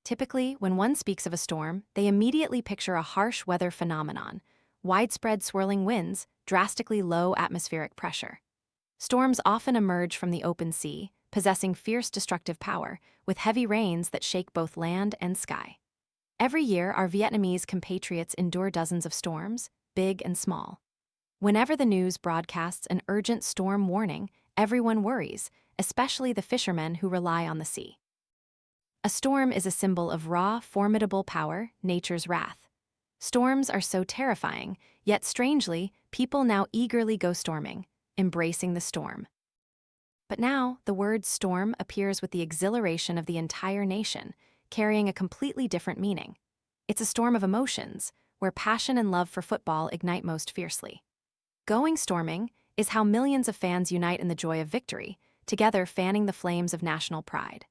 Typically, when one speaks of a storm, they immediately picture a harsh weather phenomenon, widespread swirling winds, drastically low atmospheric pressure. Storms often emerge from the open sea, possessing fierce destructive power, with heavy rains that shake both land and sky. Every year, our Vietnamese compatriots endure dozens of storms, big and small. Whenever the news broadcasts an urgent storm warning, everyone worries, especially the fishermen who rely on the sea. A storm is a symbol of raw, formidable power, nature's wrath. Storms are so terrifying, yet strangely, people now eagerly go storming, embracing the storm. But now, the word storm appears with the exhilaration of the entire nation, carrying a completely different meaning. It's a storm of emotions, where passion and love for football ignite most fiercely. Going storming is how millions of fans unite in the joy of victory, together fanning the flames of national pride.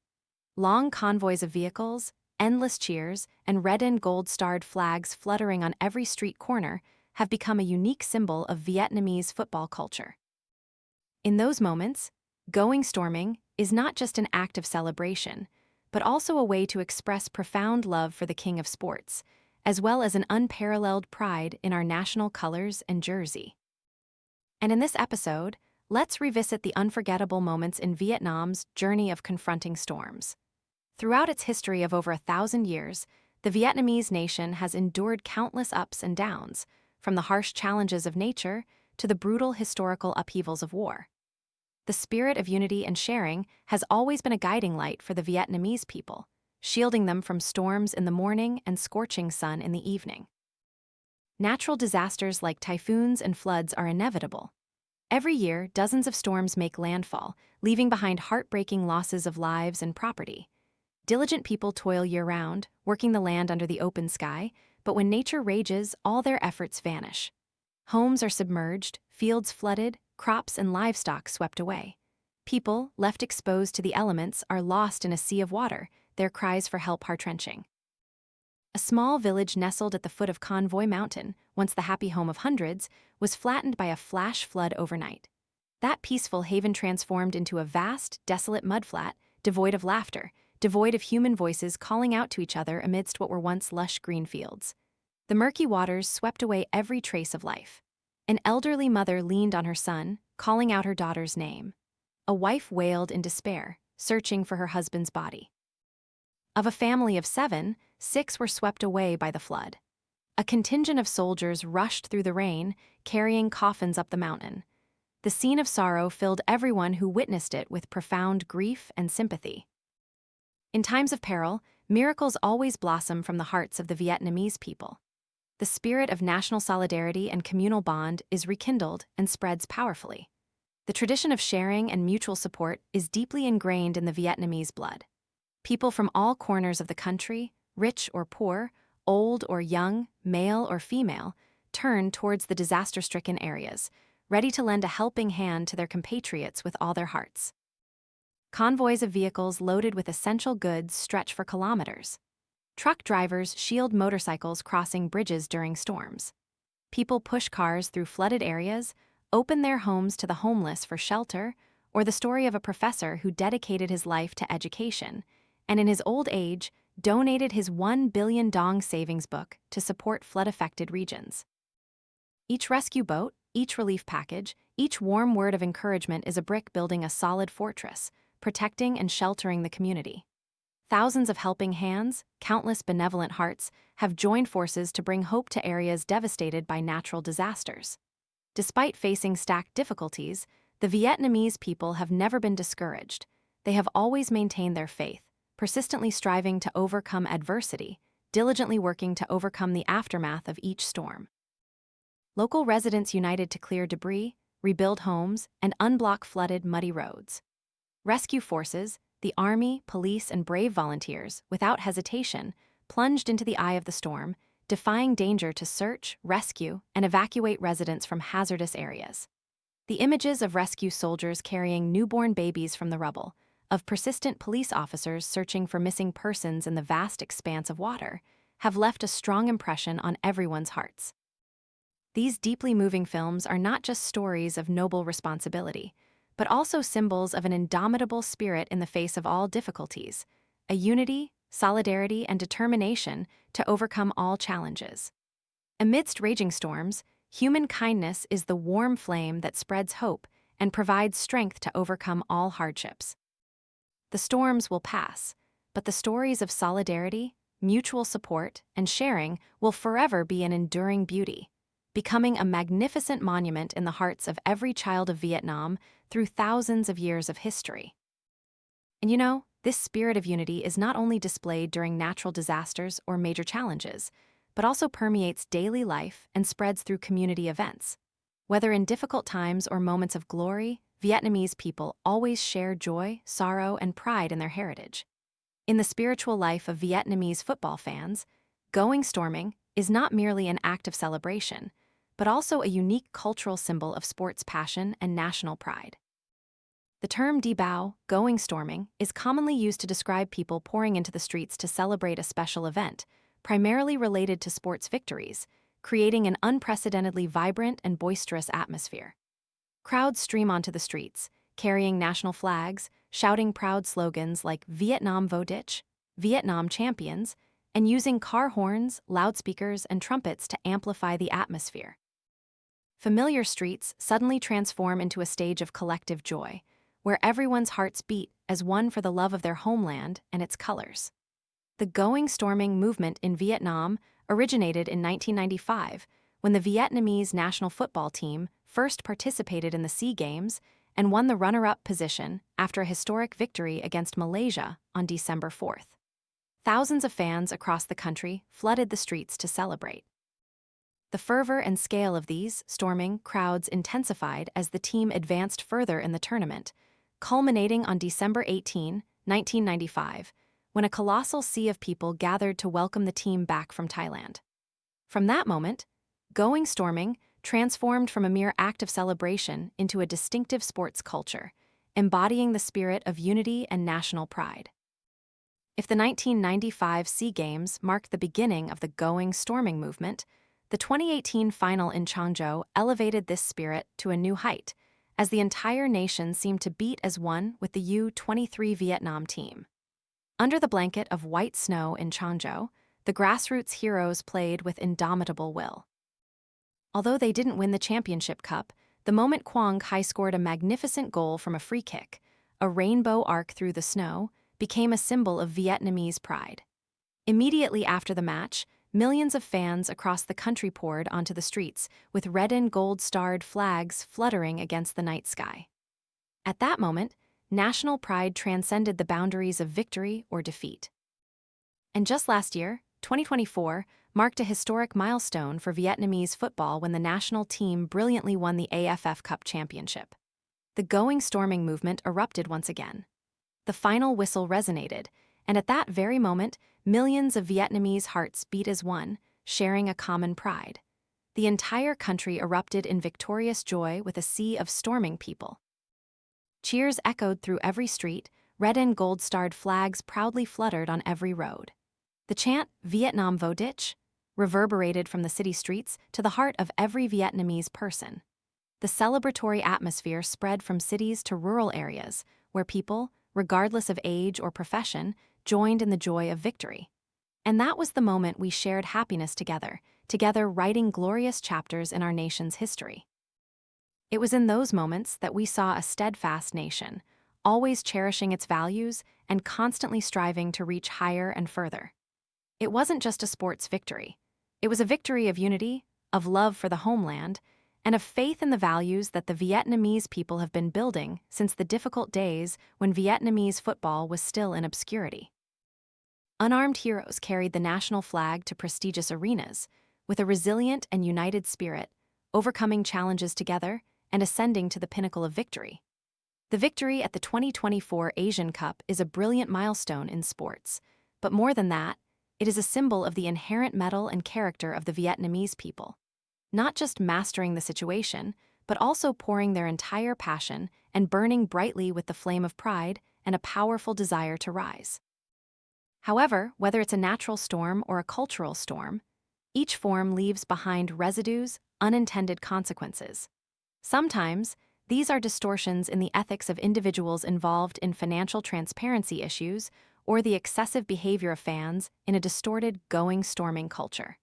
Long convoys of vehicles, endless cheers, and red and gold-starred flags fluttering on every street corner have become a unique symbol of Vietnamese football culture. In those moments, going storming is not just an act of celebration, but also a way to express profound love for the king of sports, as well as an unparalleled pride in our national colors and jersey. And in this episode, let's revisit the unforgettable moments in Vietnam's journey of confronting storms. Throughout its history of over 1,000 years, the Vietnamese nation has endured countless ups and downs, from the harsh challenges of nature to the brutal historical upheavals of war. The spirit of unity and sharing has always been a guiding light for the Vietnamese people, shielding them from storms in the morning and scorching sun in the evening. Natural disasters like typhoons and floods are inevitable. Every year, dozens of storms make landfall, leaving behind heartbreaking losses of lives and property. Diligent people toil year-round, working the land under the open sky, but when nature rages, all their efforts vanish. Homes are submerged, fields flooded, crops and livestock swept away. People, left exposed to the elements, are lost in a sea of water, their cries for help heart-wrenching. A small village nestled at the foot of Convoy Mountain, once the happy home of hundreds, was flattened by a flash flood overnight. That peaceful haven transformed into a vast, desolate mudflat, devoid of laughter, devoid of human voices calling out to each other amidst what were once lush green fields. The murky waters swept away every trace of life. An elderly mother leaned on her son, calling out her daughter's name. A wife wailed in despair, searching for her husband's body. Of a family of 7, 6 were swept away by the flood. A contingent of soldiers rushed through the rain, carrying coffins up the mountain. The scene of sorrow filled everyone who witnessed it with profound grief and sympathy. In times of peril, miracles always blossom from the hearts of the Vietnamese people. The spirit of national solidarity and communal bond is rekindled and spreads powerfully. The tradition of sharing and mutual support is deeply ingrained in the Vietnamese blood. People from all corners of the country, rich or poor, old or young, male or female, turn towards the disaster-stricken areas, ready to lend a helping hand to their compatriots with all their hearts. Convoys of vehicles loaded with essential goods stretch for kilometers. Truck drivers shield motorcycles crossing bridges during storms. People push cars through flooded areas, open their homes to the homeless for shelter, or the story of a professor who dedicated his life to education, and in his old age, donated his 1 billion dong savings book to support flood-affected regions. Each rescue boat, each relief package, each warm word of encouragement is a brick building a solid fortress, protecting and sheltering the community. Thousands of helping hands, countless benevolent hearts, have joined forces to bring hope to areas devastated by natural disasters. Despite facing stacked difficulties, the Vietnamese people have never been discouraged. They have always maintained their faith, persistently striving to overcome adversity, diligently working to overcome the aftermath of each storm. Local residents united to clear debris, rebuild homes, and unblock flooded, muddy roads. Rescue forces, the army, police, and brave volunteers, without hesitation, plunged into the eye of the storm, defying danger to search, rescue, and evacuate residents from hazardous areas. The images of rescue soldiers carrying newborn babies from the rubble, of persistent police officers searching for missing persons in the vast expanse of water, have left a strong impression on everyone's hearts. These deeply moving films are not just stories of noble responsibility, but also symbols of an indomitable spirit in the face of all difficulties, a unity, solidarity, and determination to overcome all challenges. Amidst raging storms, human kindness is the warm flame that spreads hope and provides strength to overcome all hardships. The storms will pass, but the stories of solidarity, mutual support, and sharing will forever be an enduring beauty, becoming a magnificent monument in the hearts of every child of Vietnam through thousands of years of history. And this spirit of unity is not only displayed during natural disasters or major challenges, but also permeates daily life and spreads through community events. Whether in difficult times or moments of glory, Vietnamese people always share joy, sorrow, and pride in their heritage. In the spiritual life of Vietnamese football fans, going storming is not merely an act of celebration, but also a unique cultural symbol of sports passion and national pride. The term đi bao, going storming, is commonly used to describe people pouring into the streets to celebrate a special event, primarily related to sports victories, creating an unprecedentedly vibrant and boisterous atmosphere. Crowds stream onto the streets, carrying national flags, shouting proud slogans like Vietnam Vô Địch, Vietnam Champions, and using car horns, loudspeakers, and trumpets to amplify the atmosphere. Familiar streets suddenly transform into a stage of collective joy, where everyone's hearts beat as one for the love of their homeland and its colors. The going storming movement in Vietnam originated in 1995, when the Vietnamese national football team first participated in the SEA Games and won the runner-up position after a historic victory against Malaysia on December 4th. Thousands of fans across the country flooded the streets to celebrate. The fervor and scale of these storming crowds intensified as the team advanced further in the tournament, culminating on December 18, 1995, when a colossal sea of people gathered to welcome the team back from Thailand. From that moment, going storming transformed from a mere act of celebration into a distinctive sports culture, embodying the spirit of unity and national pride. If the 1995 SEA Games marked the beginning of the going storming movement, the 2018 final in Changzhou elevated this spirit to a new height, as the entire nation seemed to beat as one with the U-23 Vietnam team. Under the blanket of white snow in Changzhou, the grassroots heroes played with indomitable will. Although they didn't win the championship cup, the moment Quang Hai scored a magnificent goal from a free kick, a rainbow arc through the snow, became a symbol of Vietnamese pride. Immediately after the match, millions of fans across the country poured onto the streets with red and gold-starred flags fluttering against the night sky. At that moment, national pride transcended the boundaries of victory or defeat. And just last year, 2024, marked a historic milestone for Vietnamese football when the national team brilliantly won the AFF Cup championship. The going storming movement erupted once again. The final whistle resonated, and at that very moment, millions of Vietnamese hearts beat as one, sharing a common pride. The entire country erupted in victorious joy with a sea of storming people. Cheers echoed through every street, red and gold-starred flags proudly fluttered on every road. The chant, Vietnam Vô Địch, reverberated from the city streets to the heart of every Vietnamese person. The celebratory atmosphere spread from cities to rural areas, where people, regardless of age or profession, joined in the joy of victory. And that was the moment we shared happiness together writing glorious chapters in our nation's history. It was in those moments that we saw a steadfast nation, always cherishing its values and constantly striving to reach higher and further. It wasn't just a sports victory. It was a victory of unity, of love for the homeland, and of faith in the values that the Vietnamese people have been building since the difficult days when Vietnamese football was still in obscurity. Unarmed heroes carried the national flag to prestigious arenas, with a resilient and united spirit, overcoming challenges together and ascending to the pinnacle of victory. The victory at the 2024 Asian Cup is a brilliant milestone in sports, but more than that, it is a symbol of the inherent mettle and character of the Vietnamese people, not just mastering the situation, but also pouring their entire passion and burning brightly with the flame of pride and a powerful desire to rise. However, whether it's a natural storm or a cultural storm, each form leaves behind residues, unintended consequences. Sometimes, these are distortions in the ethics of individuals involved in financial transparency issues or the excessive behavior of fans in a distorted going storming culture.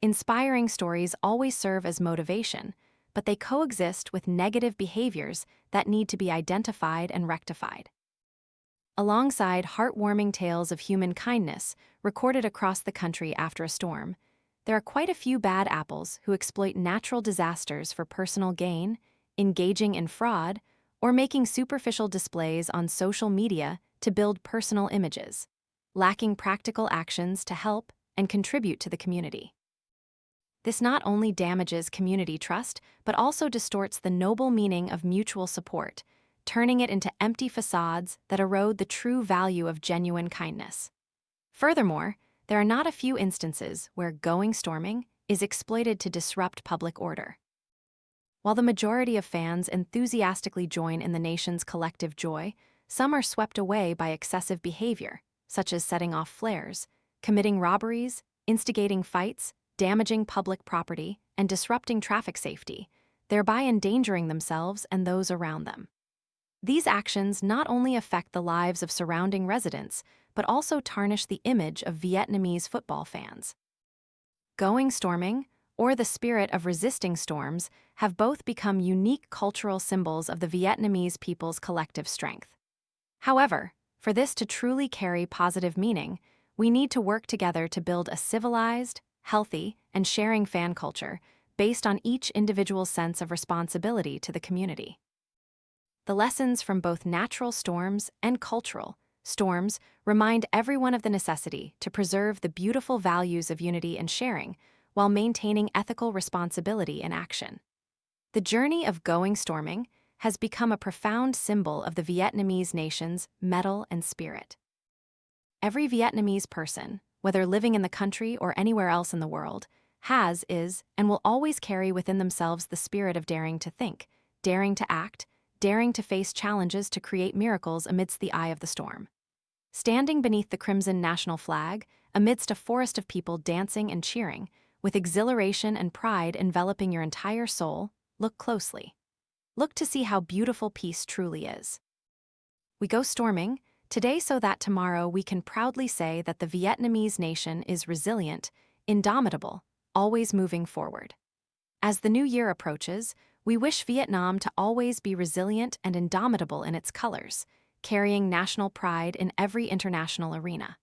Inspiring stories always serve as motivation, but they coexist with negative behaviors that need to be identified and rectified. Alongside heartwarming tales of human kindness recorded across the country after a storm, there are quite a few bad apples who exploit natural disasters for personal gain, engaging in fraud, or making superficial displays on social media to build personal images, lacking practical actions to help and contribute to the community. This not only damages community trust, but also distorts the noble meaning of mutual support, turning it into empty facades that erode the true value of genuine kindness. Furthermore, there are not a few instances where going storming is exploited to disrupt public order. While the majority of fans enthusiastically join in the nation's collective joy, some are swept away by excessive behavior, such as setting off flares, committing robberies, instigating fights, damaging public property, and disrupting traffic safety, thereby endangering themselves and those around them. These actions not only affect the lives of surrounding residents, but also tarnish the image of Vietnamese football fans. Going storming, or the spirit of resisting storms, have both become unique cultural symbols of the Vietnamese people's collective strength. However, for this to truly carry positive meaning, we need to work together to build a civilized, healthy, and sharing fan culture based on each individual's sense of responsibility to the community. The lessons from both natural storms and cultural storms remind everyone of the necessity to preserve the beautiful values of unity and sharing while maintaining ethical responsibility in action. The journey of going storming has become a profound symbol of the Vietnamese nation's mettle and spirit. Every Vietnamese person, whether living in the country or anywhere else in the world, is, and will always carry within themselves the spirit of daring to think, daring to act, daring to face challenges to create miracles amidst the eye of the storm. Standing beneath the crimson national flag, amidst a forest of people dancing and cheering, with exhilaration and pride enveloping your entire soul, look closely. Look to see how beautiful peace truly is. We go storming today so that tomorrow we can proudly say that the Vietnamese nation is resilient, indomitable, always moving forward. As the new year approaches, we wish Vietnam to always be resilient and indomitable in its colors, carrying national pride in every international arena.